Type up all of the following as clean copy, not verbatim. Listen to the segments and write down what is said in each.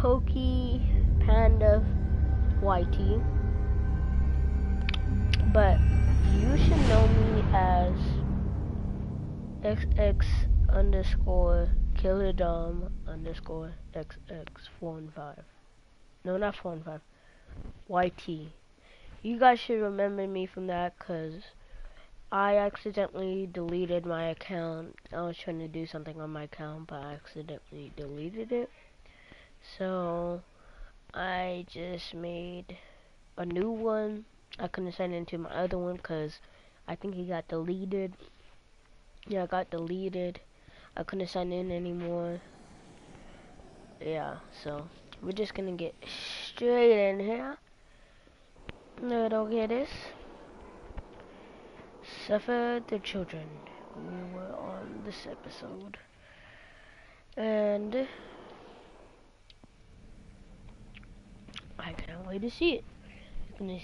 Pokey Panda YT, but you should know me as XX underscore Killerdom underscore XX415. No, not 415. YT. You guys should remember me from that, cause I accidentally deleted my account. I was trying to do something on my account, but I accidentally deleted it. So I just made a new one. I couldn't sign into my other one because I think he got deleted. Yeah, I got deleted. I couldn't sign in anymore. Yeah, so we're just gonna get straight in here. No, don't get this. Suffer the children. We were on this episode. And I can't wait to see it. I'm gonna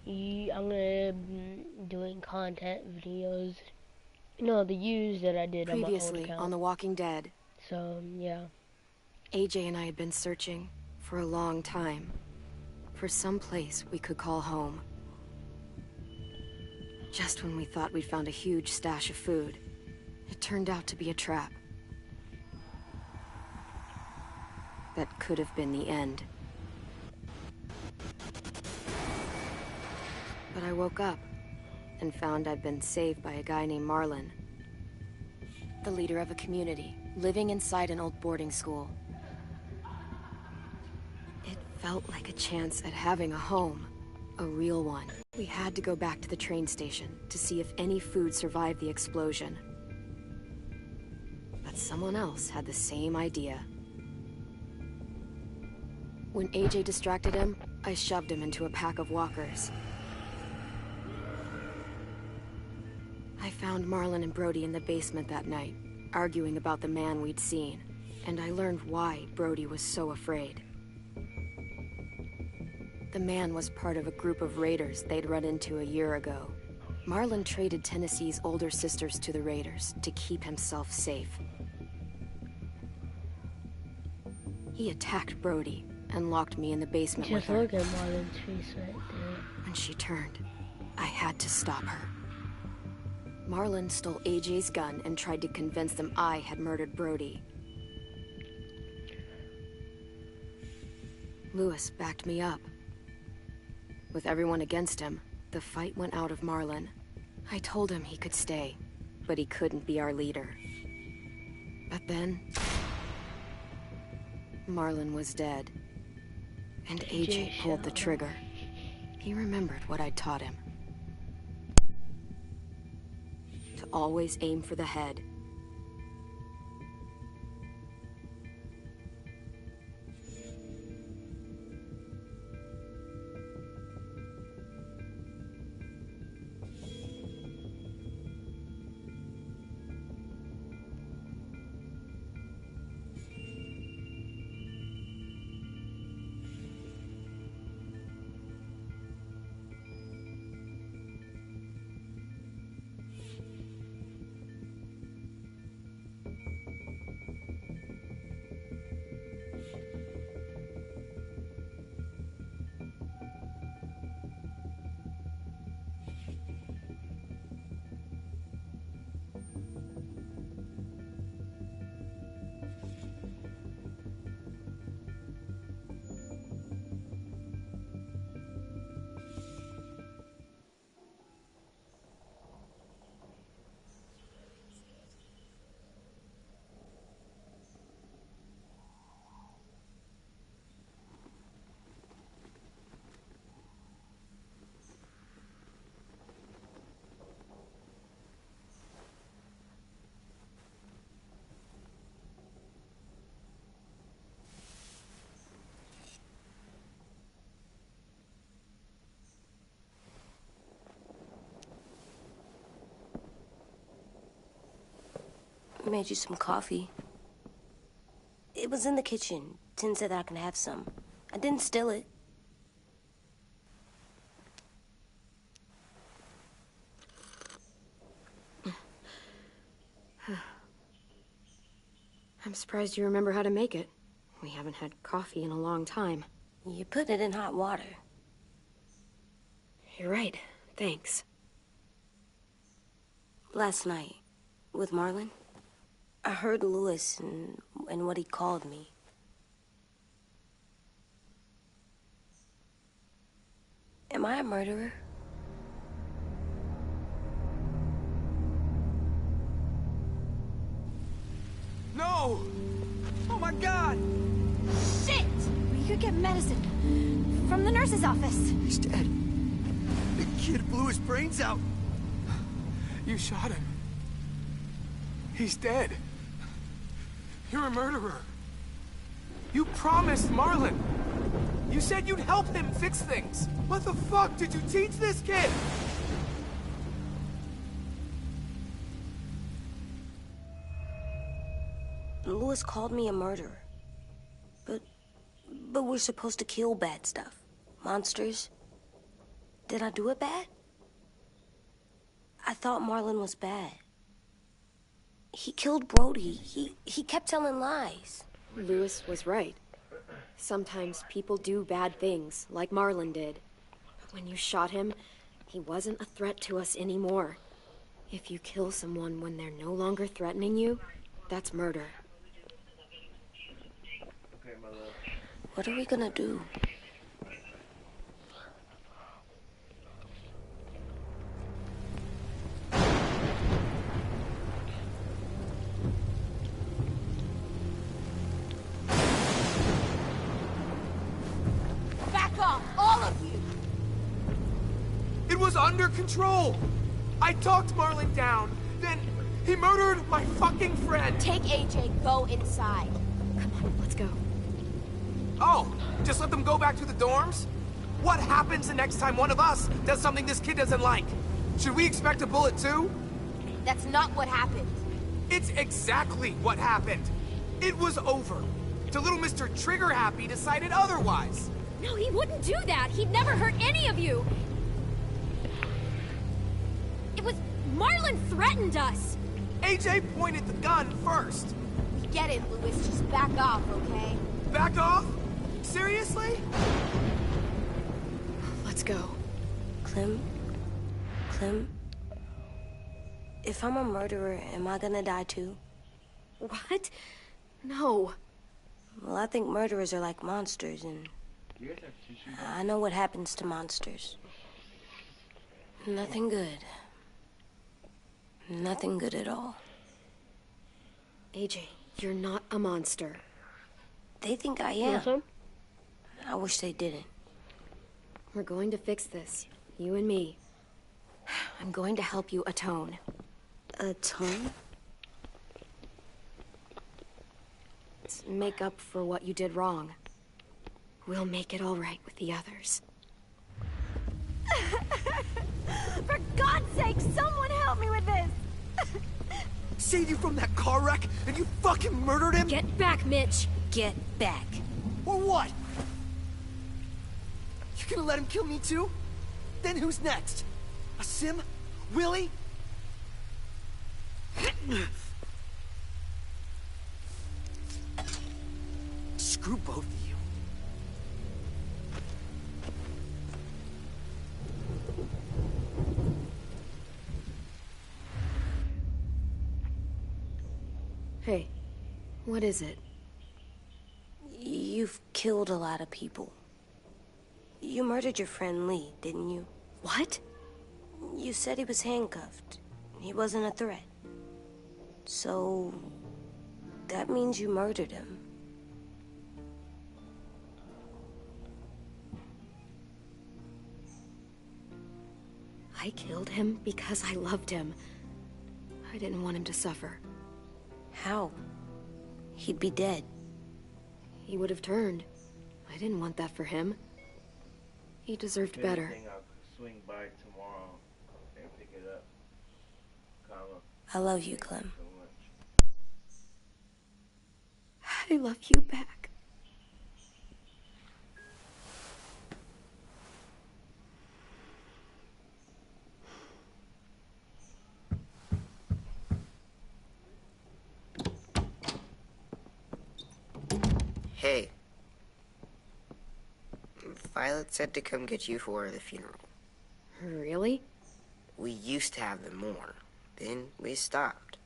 be doing content videos. No, the use that I did on my old Previously account. on The Walking Dead. So, yeah. AJ and I had been searching for a long time for some place we could call home. Just when we thought we'd found a huge stash of food, it turned out to be a trap. That could have been the end. But I woke up and found I'd been saved by a guy named Marlon, the leader of a community living inside an old boarding school. It felt like a chance at having a home, a real one. We had to go back to the train station to see if any food survived the explosion. But someone else had the same idea. When AJ distracted him, I shoved him into a pack of walkers. I found Marlon and Brody in the basement that night, arguing about the man we'd seen, and I learned why Brody was so afraid. The man was part of a group of raiders they'd run into a year ago. Marlon traded Tennessee's older sisters to the raiders to keep himself safe. He attacked Brody and locked me in the basement with her. Just look at Marlon's face right there. When she turned, I had to stop her. Marlon stole AJ's gun and tried to convince them I had murdered Brody. Lewis backed me up. With everyone against him, the fight went out of Marlon. I told him he could stay, but he couldn't be our leader. But then, Marlon was dead, and AJ pulled the trigger. He remembered what I'd taught him. To always aim for the head. I made you some coffee. It was in the kitchen. Tin said that I can have some. I didn't steal it. I'm surprised you remember how to make it. We haven't had coffee in a long time. You put it in hot water. You're right. Thanks. Last night, with Marlon, I heard Lewis and what he called me. Am I a murderer? No! Oh my God! Shit! We could get medicine from the nurse's office. He's dead. The kid blew his brains out. You shot him. He's dead. You're a murderer. You promised Marlon. You said you'd help him fix things. What the fuck did you teach this kid? Lewis called me a murderer. But we're supposed to kill bad stuff. Monsters. Did I do it bad? I thought Marlon was bad. He killed Brody. He kept telling lies. Lewis was right. Sometimes people do bad things, like Marlon did. But when you shot him, he wasn't a threat to us anymore. If you kill someone when they're no longer threatening you, that's murder. What are we gonna do? Back off, all of you! It was under control. I talked Marlon down. Then he murdered my fucking friend. Take AJ, go inside. Come on, let's go. Oh, just let them go back to the dorms? What happens the next time one of us does something this kid doesn't like? Should we expect a bullet too? That's not what happened. It's exactly what happened. It was over. The little Mr. Trigger Happy decided otherwise. No, he wouldn't do that. He'd never hurt any of you. It was... Marlon threatened us. AJ pointed the gun first. We get it, Lewis. Just back off, okay? Back off? Seriously? Let's go. Clem? If I'm a murderer, am I gonna die too? What? No. Well, I think murderers are like monsters, and I know what happens to monsters. Nothing good. Nothing good at all. AJ, you're not a monster. They think I am. Listen. I wish they didn't. We're going to fix this. You and me. I'm going to help you atone. Atone? Let's make up for what you did wrong. We'll make it all right with the others. For God's sake, someone help me with this! Saved you from that car wreck, and you fucking murdered him? Get back, Mitch! Get back. Or what? You gonna let him kill me too? Then who's next? A Sim? Willie? Screw both of you. Hey, what is it? You've killed a lot of people. You murdered your friend Lee, didn't you? What? You said he was handcuffed. He wasn't a threat. So... that means you murdered him. I killed him because I loved him. I didn't want him to suffer. How? He'd be dead. He would have turned. I didn't want that for him. He deserved better. I'll swing by tomorrow and pick it up. Comma. I love you, Clem. So much. I love you back. Hey. Violet said to come get you for the funeral. Really? We used to have them more. Then we stopped.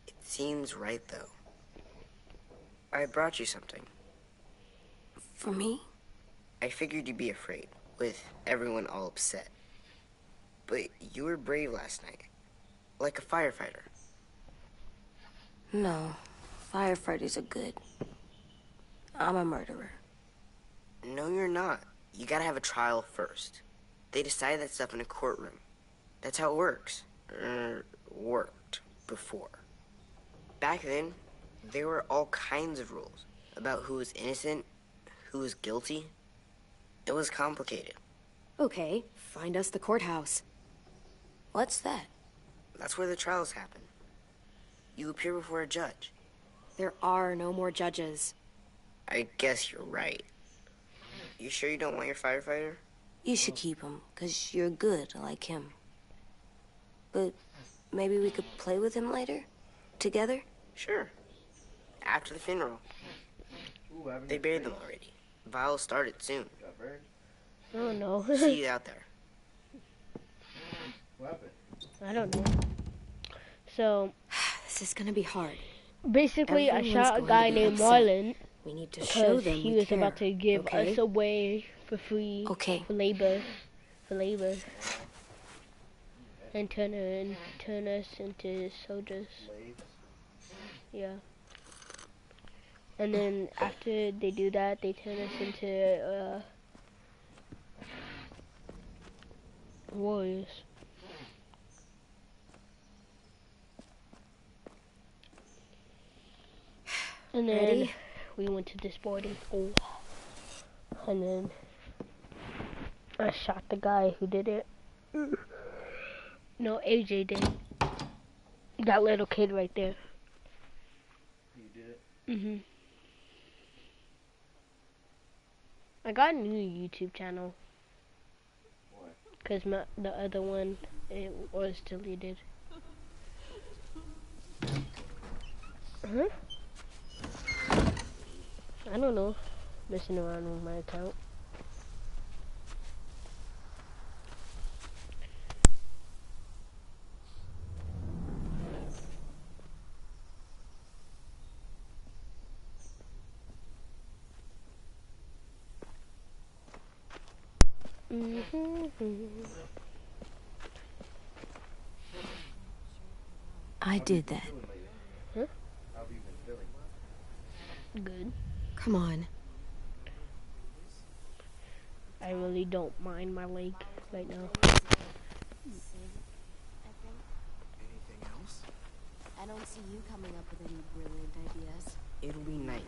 It seems right, though. I brought you something. For me? I figured you'd be afraid, with everyone all upset. But you were brave last night. Like a firefighter. No. Firefighters are good. I'm a murderer. No, you're not. You gotta have a trial first. They decide that stuff in a courtroom. That's how it works. Worked before. Back then, there were all kinds of rules about who was innocent, who was guilty. It was complicated. Okay, find us the courthouse. What's that? That's where the trials happen. You appear before a judge. There are no more judges. I guess you're right. You sure you don't want your firefighter? You should keep him, 'cause you're good like him. But maybe we could play with him later? Together? Sure. After the funeral. They buried them already. Vile started soon. I don't know. See you out there. I don't know. So, This is gonna be hard. basically, I Everyone's shot a going guy to be named upset. Marlon We need to show because them he we was care, about to give okay? us away for free. Okay. For labor. And turn us into soldiers. Yeah. And then after they do that, they turn us into warriors. And then Ready? we went to this boarding school. And then I shot the guy who did it. No, AJ did. That little kid right there. You did it? Mhm. I got a new YouTube channel. Why? Cause the other one, it was deleted. Huh? I don't know. Messing around with my account. I did that. Huh? How have you been feeling? Good. Come on. I really don't mind my leg right now. Anything else? I don't see you coming up with any brilliant ideas. It'll be nice.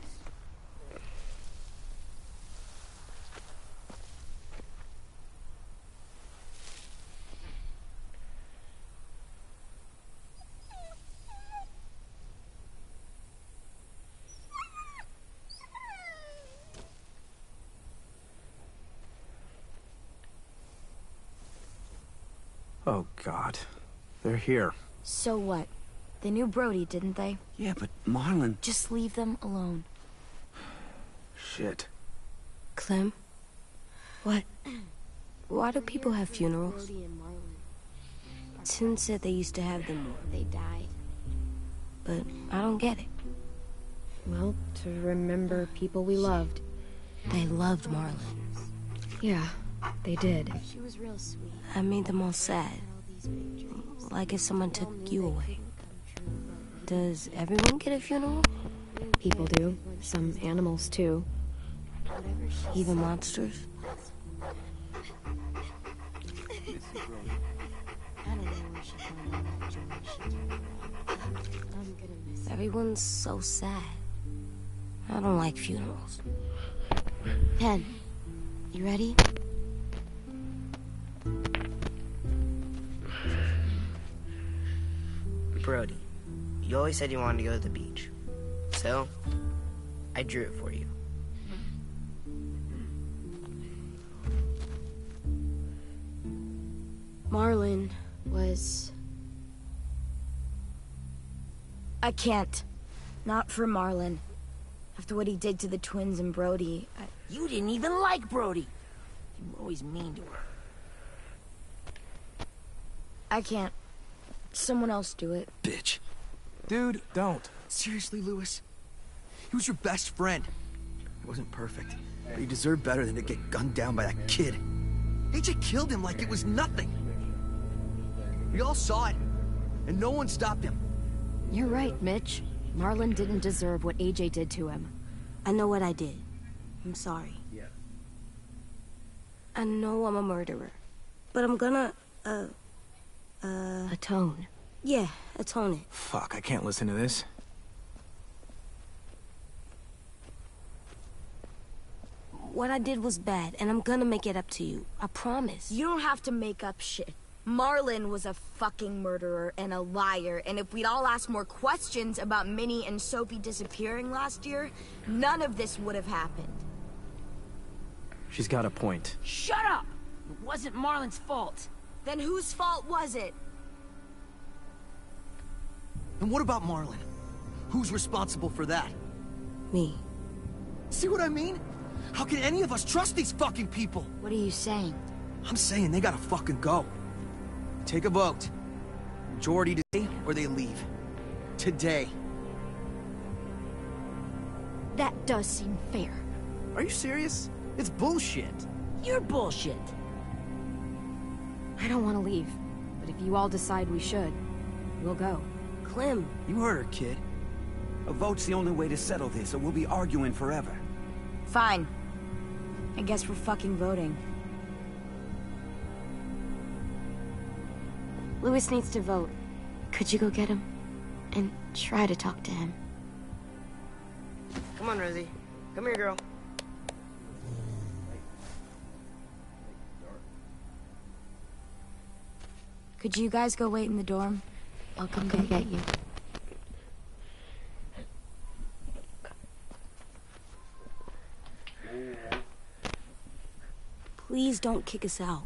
Oh, God. They're here. So what? They knew Brody, didn't they? Yeah, but Marlon... Just leave them alone. Shit. Clem? What? Why do people have funerals? Brody and Marlon. Tim said they used to have them more, They died. but I don't get it. Well, to remember people we loved. They loved Marlon. Yeah, they did. She was real sweet. I made them all sad, like if someone took you away. Does everyone get a funeral? People do. Some animals, too. Even monsters? Everyone's so sad. I don't like funerals. Pen, you ready? Brody, you always said you wanted to go to the beach. So, I drew it for you. Marlon was... I can't. Not for Marlon. After what he did to the twins and Brody, You didn't even like Brody. You were always mean to her. I can't. Someone else do it. Bitch. Dude, don't. Seriously, Lewis? He was your best friend. He wasn't perfect, but he deserved better than to get gunned down by that kid. AJ killed him like it was nothing. We all saw it, and no one stopped him. You're right, Mitch. Marlon didn't deserve what AJ did to him. I know what I did. I'm sorry. Yeah. I know I'm a murderer. But I'm gonna, Atone. yeah, atone it. Fuck, I can't listen to this. What I did was bad, and I'm gonna make it up to you. I promise. You don't have to make up shit. Marlon was a fucking murderer and a liar, and if we'd all asked more questions about Minnie and Sophie disappearing last year, none of this would have happened. She's got a point. Shut up! It wasn't Marlon's fault. Then whose fault was it? And what about Marlon? Who's responsible for that? Me. See what I mean? How can any of us trust these fucking people? What are you saying? I'm saying they gotta fucking go. Take a vote. Majority today, or they leave. Today. That does seem fair. Are you serious? It's bullshit. You're bullshit. I don't want to leave, but if you all decide we should, we'll go. Clem, You heard her, kid. A vote's the only way to settle this, or we'll be arguing forever. Fine. I guess we're fucking voting. Lewis needs to vote. Could you go get him? And try to talk to him. Come on, Rosie. Come here, girl. Could you guys go wait in the dorm? I'll come get you. please don't kick us out.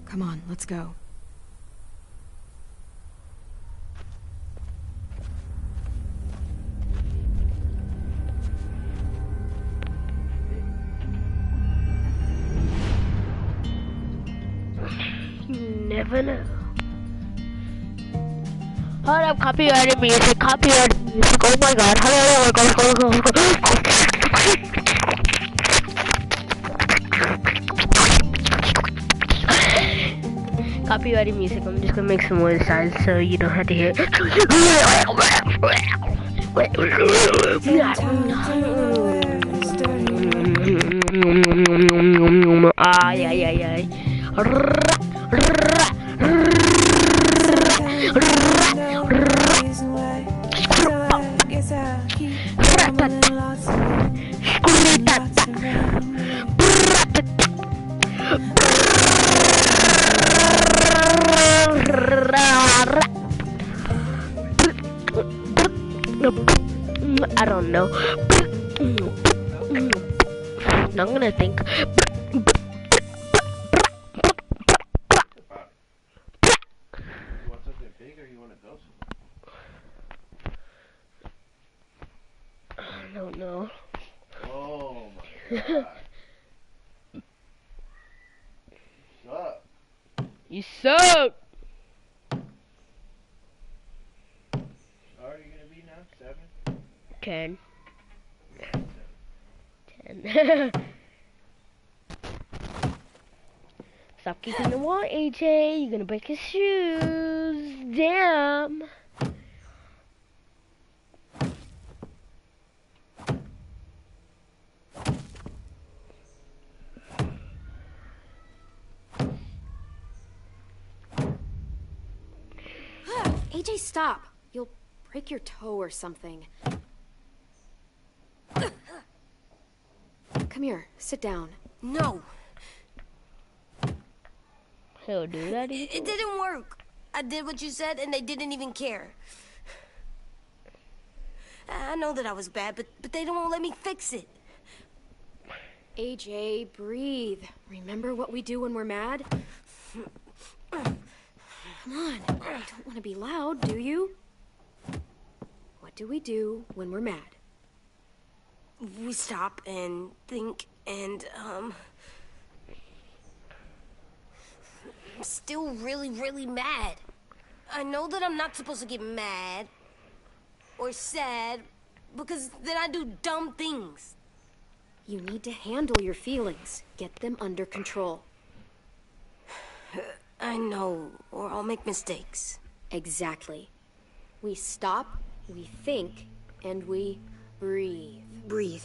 Come on, let's go. You never know. Hold up, copyrighted music, copyrighted music. Oh my god, oh my god. Copyrighted music. I'm just gonna make some more sounds so you don't have to hear. Ay, ay, ay, ay. I don't know. I'm gonna think. You want something big or you want to go somewhere? I don't know. Oh my god. Suck. You suck. How are you gonna be now? 7? 10. 10. Stop kicking the wall, AJ. You're gonna break his shoes. Damn. AJ, stop. You'll break your toe or something. Come here, sit down. No, He'll do that. it didn't work. I did what you said, and they didn't even care. I know that I was bad, but they don't let me fix it. AJ, breathe. Remember what we do when we're mad? Come on, you don't want to be loud, do you? What do we do when we're mad? We stop and think and, I'm still really, really mad. I know that I'm not supposed to get mad or sad because then I do dumb things. You need to handle your feelings. Get them under control. I know, or I'll make mistakes. Exactly. We stop, we think, and we breathe. Breathe.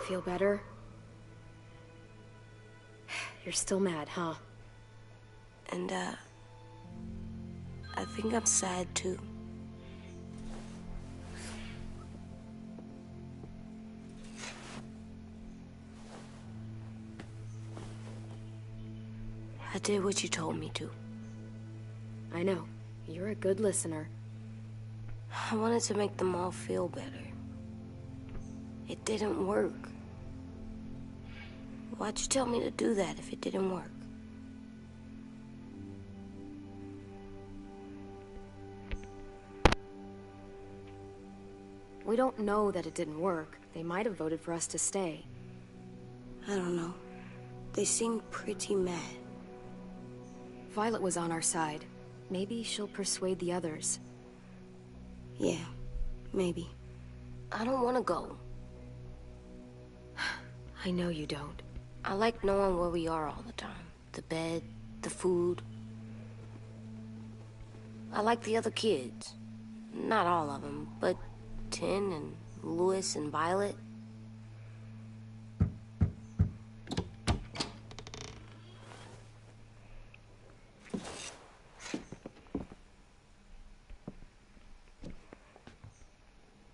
Feel better? You're still mad, huh? And, I think I'm sad, too. I did what you told me to. I know. You're a good listener. I wanted to make them all feel better. It didn't work. Why'd you tell me to do that if it didn't work? We don't know that it didn't work. They might have voted for us to stay. I don't know. They seemed pretty mad. Violet was on our side. Maybe she'll persuade the others. Yeah, maybe. I don't want to go. I know you don't. I like knowing where we are all the time. The bed, the food. I like the other kids. Not all of them, but Tin and Louis and Violet.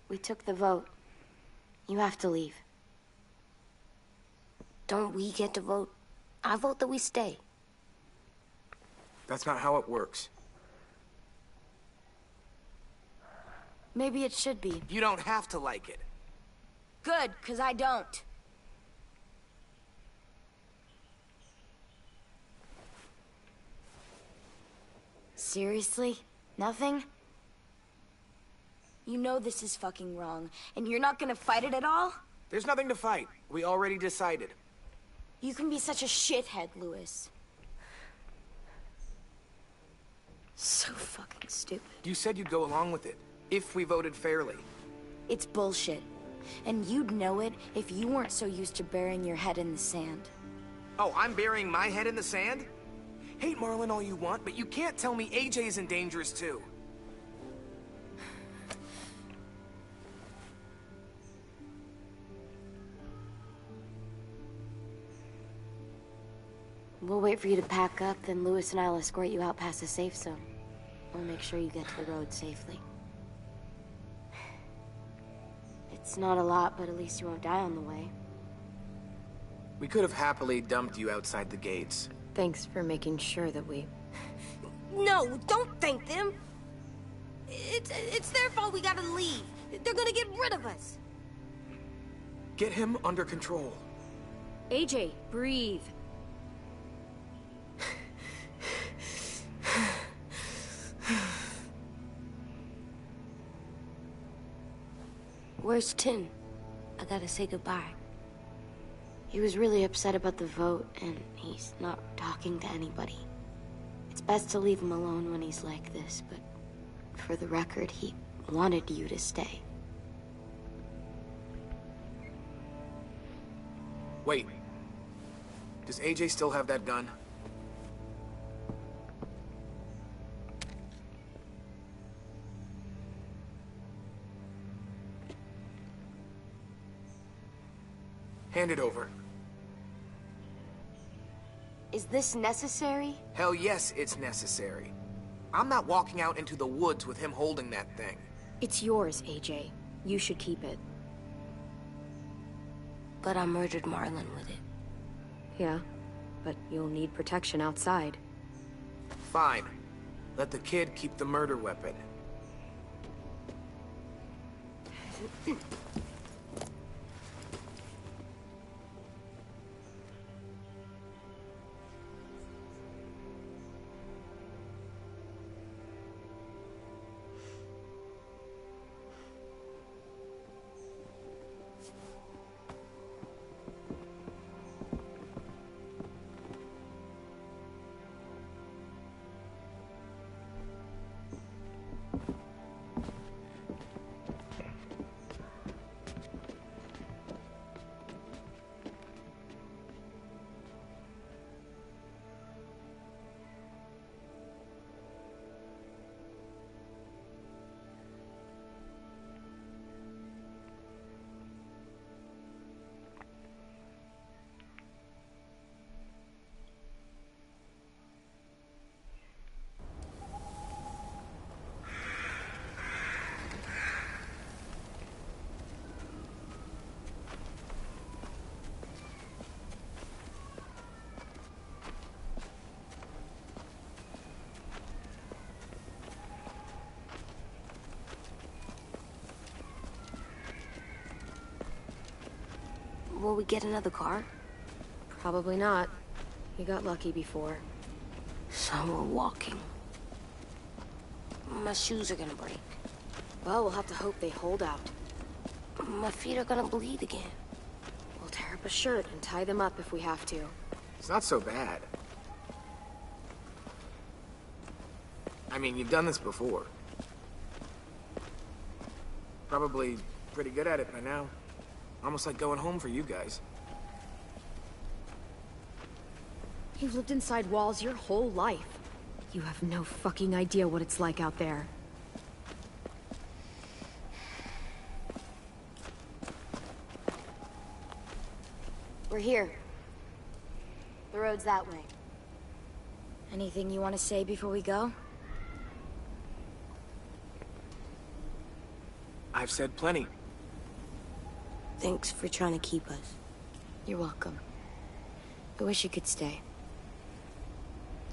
We took the vote. You have to leave. Don't we get to vote? I vote that we stay. That's not how it works. Maybe it should be. You don't have to like it. Good, 'cause I don't. Seriously? Nothing? You know this is fucking wrong, and you're not gonna fight it at all? There's nothing to fight. We already decided. You can be such a shithead, Louis. So fucking stupid. You said you'd go along with it, if we voted fairly. It's bullshit. And you'd know it if you weren't so used to burying your head in the sand. Oh, I'm burying my head in the sand? Hate Marlin all you want, but you can't tell me AJ's in dangerous too. We'll wait for you to pack up, then Louis and I'll escort you out past the safe zone. We'll make sure you get to the road safely. It's not a lot, but at least you won't die on the way. We could have happily dumped you outside the gates. Thanks for making sure that we... No, don't thank them! It's their fault we gotta leave. They're gonna get rid of us. Get him under control. AJ, breathe. Where's Tin? I gotta say goodbye. He was really upset about the vote, and he's not talking to anybody. It's best to leave him alone when he's like this, but for the record, he wanted you to stay. Wait. Does AJ still have that gun? Hand it over. Is this necessary? Hell yes, it's necessary. I'm not walking out into the woods with him holding that thing. It's yours, AJ. You should keep it. But I murdered Marlon with it. Yeah, but you'll need protection outside. Fine. Let the kid keep the murder weapon. Will we get another car? Probably not. You got lucky before. So we're walking. My shoes are gonna break. Well, we'll have to hope they hold out. My feet are gonna bleed again. We'll tear up a shirt and tie them up if we have to. It's not so bad. I mean, you've done this before. Probably pretty good at it by now. Almost like going home for you guys. You've lived inside walls your whole life. You have no fucking idea what it's like out there. We're here. The road's that way. Anything you want to say before we go? I've said plenty. Thanks for trying to keep us. You're welcome. I wish you could stay.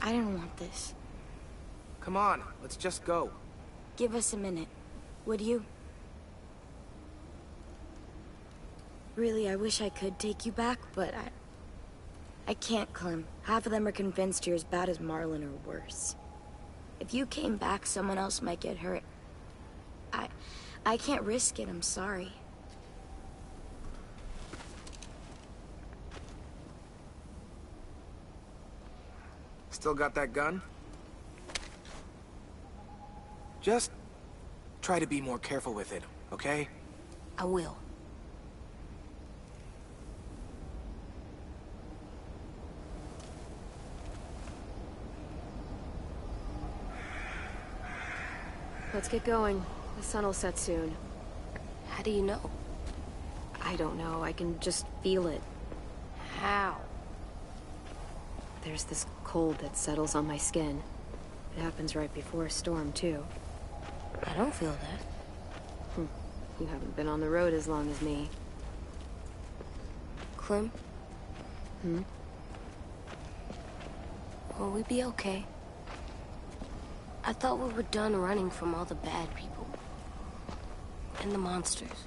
I didn't want this. Come on, let's just go. Give us a minute, would you? Really, I wish I could take you back, but I can't, Clem. Half of them are convinced you're as bad as Marlon or worse. If you came back, someone else might get hurt. I can't risk it, I'm sorry. Still got that gun? Just try to be more careful with it, okay? I will. Let's get going. The sun will set soon. How do you know? I don't know. I can just feel it. How? There's this cold that settles on my skin. It happens right before a storm, too. I don't feel that. You haven't been on the road as long as me. Clem? Will we be okay? I thought we were done running from all the bad people. And the monsters.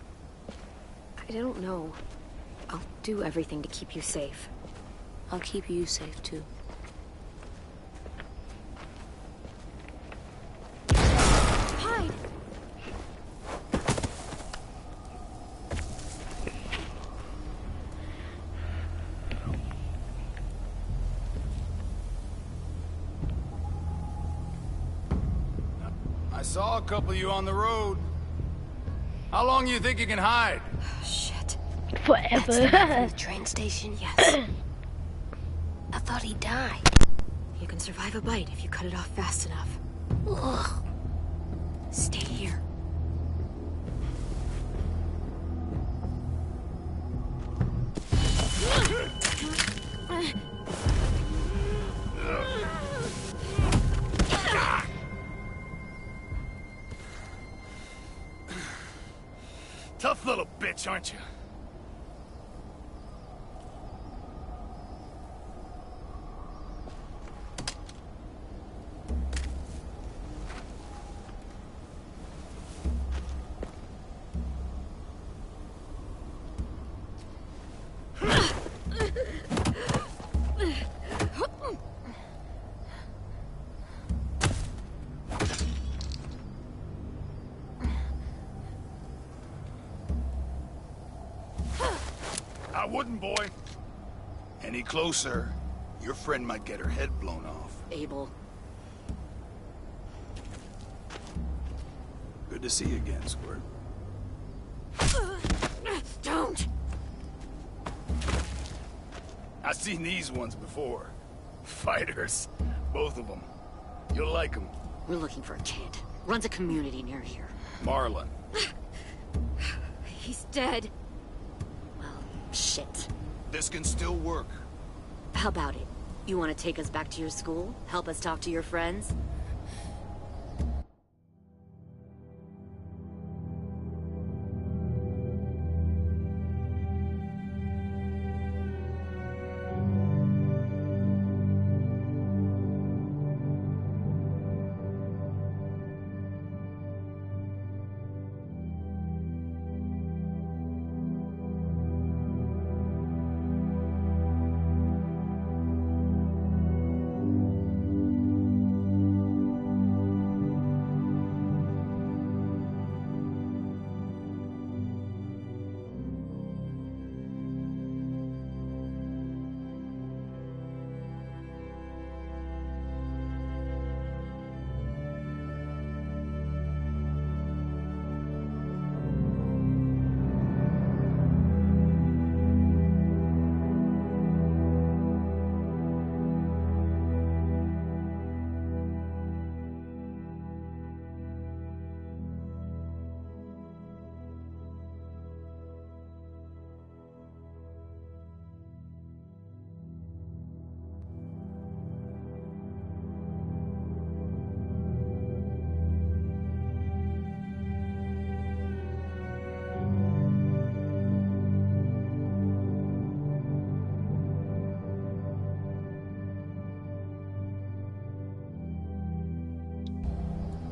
I don't know. I'll do everything to keep you safe. I'll keep you safe, too. Hide! I saw a couple of you on the road. How long do you think you can hide? Shit. Forever. That's the guy from the train station? Yes. I thought he died. You can survive a bite if you cut it off fast enough. Ugh. Stay here. Tough little bitch, aren't you? Listen, boy. Any closer, your friend might get her head blown off. Abel. Good to see you again, Squirt. Don't! I've seen these ones before. Fighters. Both of them. You'll like them. We're looking for a kid. Runs a community near here. Marlon. He's dead. Well, shit. This can still work. How about it? You want to take us back to your school? Help us talk to your friends?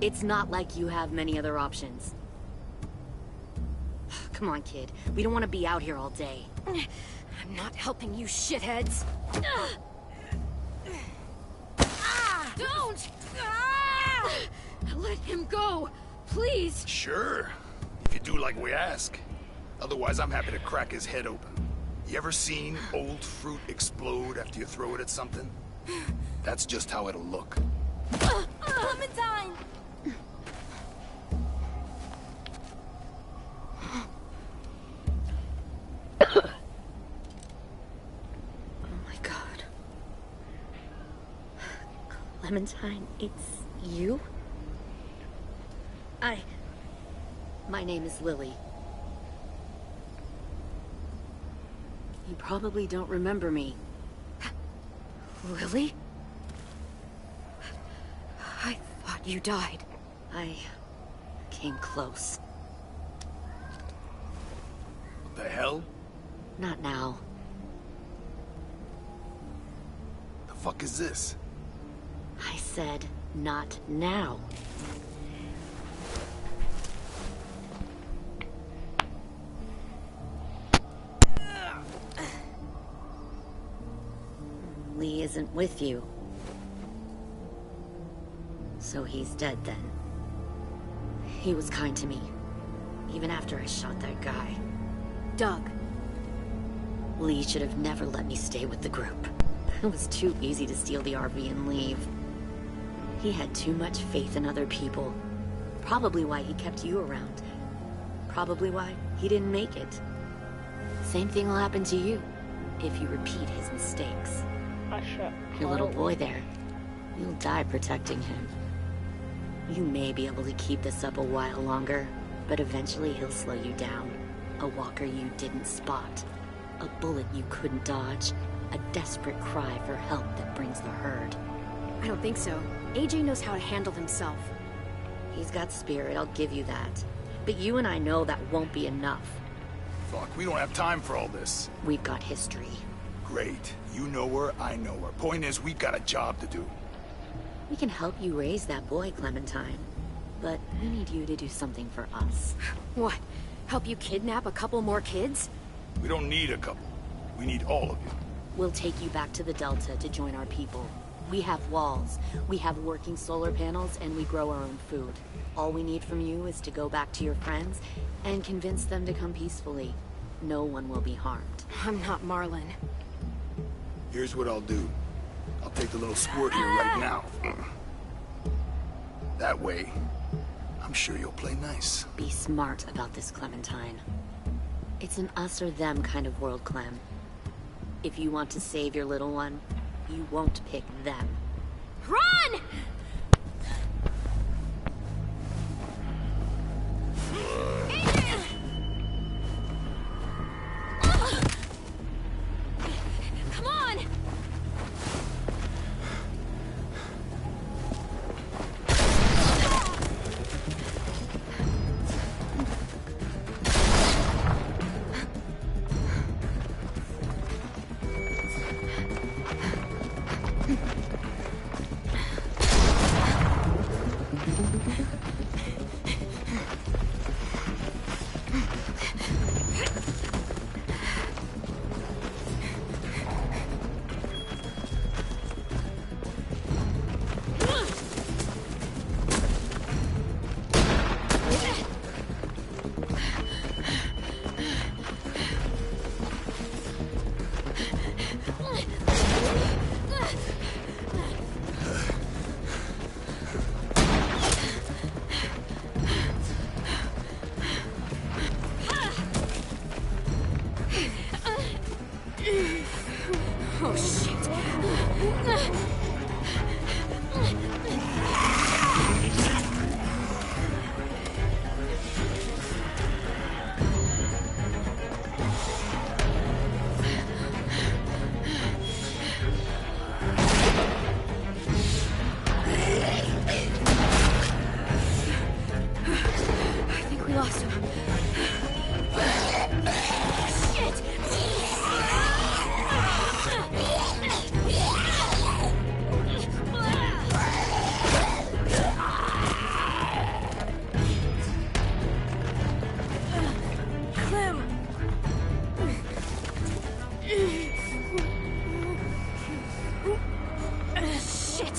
It's not like you have many other options. Come on, kid. We don't want to be out here all day. I'm not helping you shitheads. Don't! Let him go, please. Sure. If you do like we ask. Otherwise, I'm happy to crack his head open. You ever seen old fruit explode after you throw it at something? That's just how it'll look. Clementine! Oh my god. Clementine, it's you? My name is Lily. You probably don't remember me. Lily? I thought you died. I came close. What the hell? Not now. The fuck is this? I said, not now. Lee isn't with you. So he's dead then. He was kind to me, even after I shot that guy. Doug. Lee should have never let me stay with the group. It was too easy to steal the RV and leave. He had too much faith in other people. Probably why he kept you around. Probably why he didn't make it. Same thing will happen to you, if you repeat his mistakes. Your little boy there, you'll die protecting him. You may be able to keep this up a while longer, but eventually he'll slow you down. A walker you didn't spot. A bullet you couldn't dodge. A desperate cry for help that brings the herd. I don't think so. AJ knows how to handle himself. He's got spirit, I'll give you that. But you and I know that won't be enough. Fuck, we don't have time for all this. We've got history. Great. You know her, I know her. Point is, we've got a job to do. We can help you raise that boy, Clementine. But we need you to do something for us. What? Help you kidnap a couple more kids? We don't need a couple. We need all of you. We'll take you back to the Delta to join our people. We have walls, we have working solar panels, and we grow our own food. All we need from you is to go back to your friends and convince them to come peacefully. no one will be harmed. I'm not Marlin. Here's what I'll do. I'll take the little squirt here right now. That way, I'm sure you'll play nice. Be smart about this, Clementine. It's an us or them kind of world, Clem. If you want to save your little one, you won't pick them. Run! Adrian! Come on! Oh, shit. I think we lost him. Shit! Clem! Shit!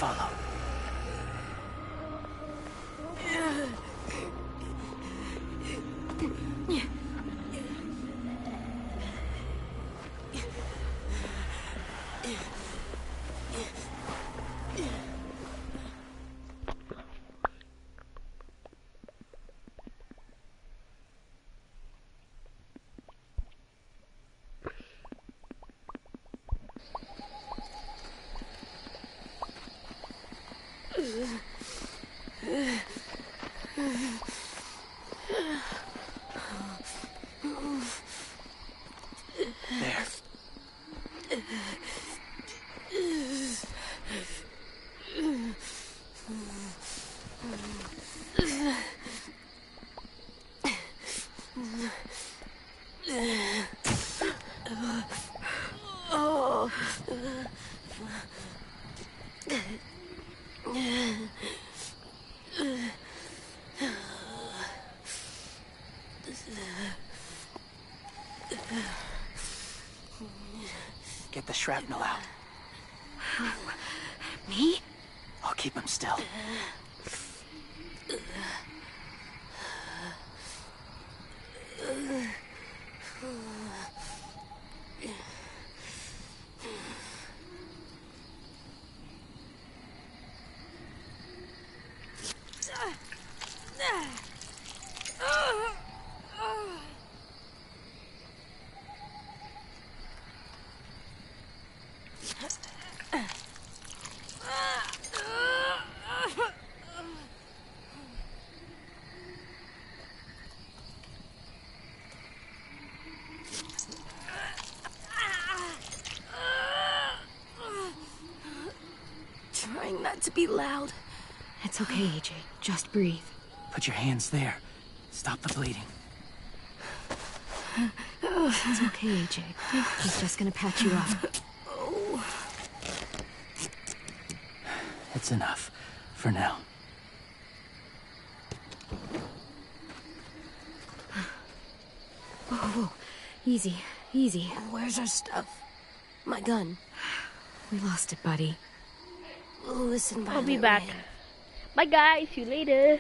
Follow. There. Get the shrapnel out. Me? I'll keep him still. Trying not to be loud. It's okay, AJ. Just breathe. Put your hands there. Stop the bleeding. It's okay, AJ. He's just gonna patch you up. Oh. It's enough. For now. Whoa, whoa. Easy, easy. Where's our stuff? My gun. We lost it, buddy. Listen, I'll be back. Bye guys, see you later.